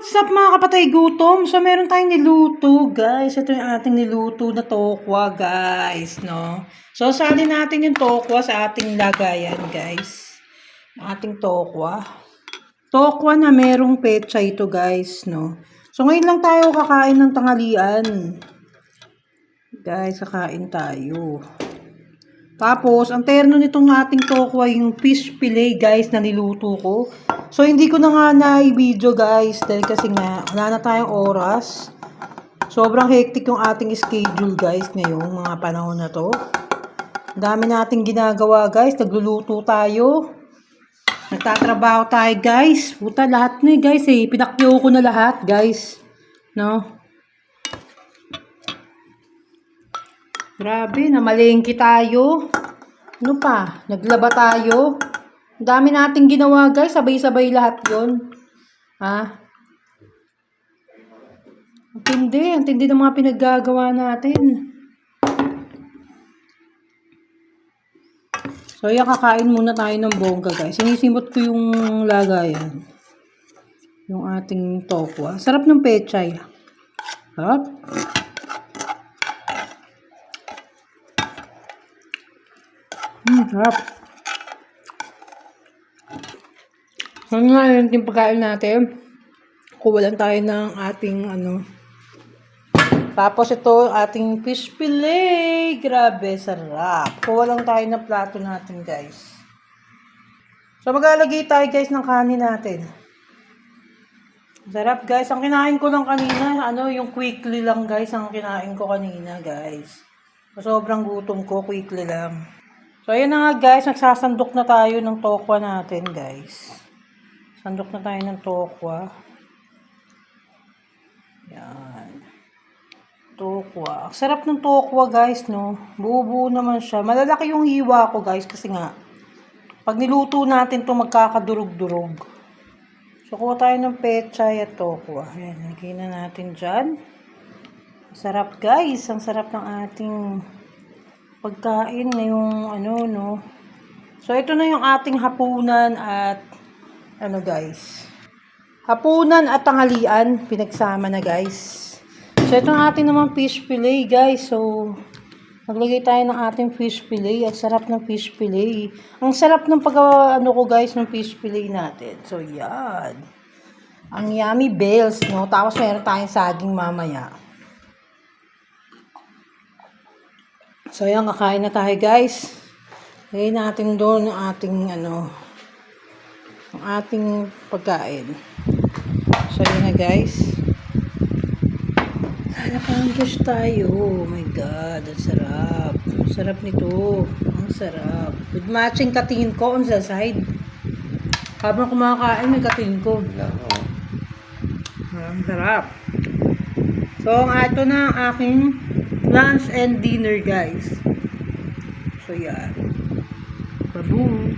What's up mga kapatay gutom? So meron tayong niluto guys. Ito yung ating niluto na tokwa guys, no? So salin natin yung tokwa sa ating lagayan guys. Ating tokwa. Tokwa na merong petsa ito guys, no? So ngayon lang tayo kakain ng tanghalian. Guys, kakain tayo. Tapos, ang terno nitong ating tokwa yung fish fillet guys na niluto ko. So, hindi ko na nga na-video guys dahil kasi nga wala na tayong oras. Sobrang hectic yung ating schedule guys ngayong mga panahon na to. Dami nating ginagawa guys. Nagluluto tayo. Nagtatrabaho tayo guys. Puta lahat na guys eh. Pinakyo ko na lahat guys. No? Grabe, namalengke tayo. Ano pa? Naglaba tayo. Ang dami nating ginawa guys. Sabay-sabay lahat yun. Ha? Ang tindi. Ang tindi ng mga pinaggagawa natin. So, yan, kakain muna tayo ng bongga guys. Sinisimot ko yung lagayan. Yung ating tokwa. Sarap ng pechay. Sarap. Sarap. So, ngayon yung pagkain natin. Kuha lang tayo ng ating Tapos ito, ating fish fillet. Grabe, sarap. Kuha lang tayo ng plato natin, guys. So, maglalagay tayo, guys, ng kanin natin. Sarap, guys. Ang kinain ko lang kanina, yung quickly lang, guys. Ang kinain ko kanina, guys. Sobrang gutom ko, quickly lang. So, ayan na nga, guys. Nagsasandok na tayo ng tokwa natin, guys. Sandok na tayo ng tokwa. Yan. Tokwa. Ang sarap ng tokwa, guys, no? Buo-buo naman siya. Malalaki yung hiwa ko, guys, kasi nga, pag niluto natin to magkakadurog-durog. So, kuha tayo ng pechay at tokwa. Ayan, lagay na natin dyan. Sarap, guys. Ang sarap ng ating pagkain ngayong no. So, ito na yung ating hapunan at guys. Hapunan at tanghalian. Pinagsama na, guys. So, ito ang ating naman fish fillet, guys. So, maglagay tayo ng ating fish fillet. Ang sarap ng fish fillet. Ang sarap ng ko, guys, ng fish fillet natin. So, yan. Ang yummy bells, no? Tapos, meron tayong saging mamaya. So, yan, kakain na tayo, guys. Lagay natin doon ang ating, ang ating pagkain. So, yan na, guys. Nakaangkos tayo. Oh my God, ang sarap. Ang sarap nito. Ang sarap. With matching katingin ko on the side. Habang kumakain, may katingin ko. Ang sarap. So, ito na ang aking lunch and dinner, guys. So, yan. Babu.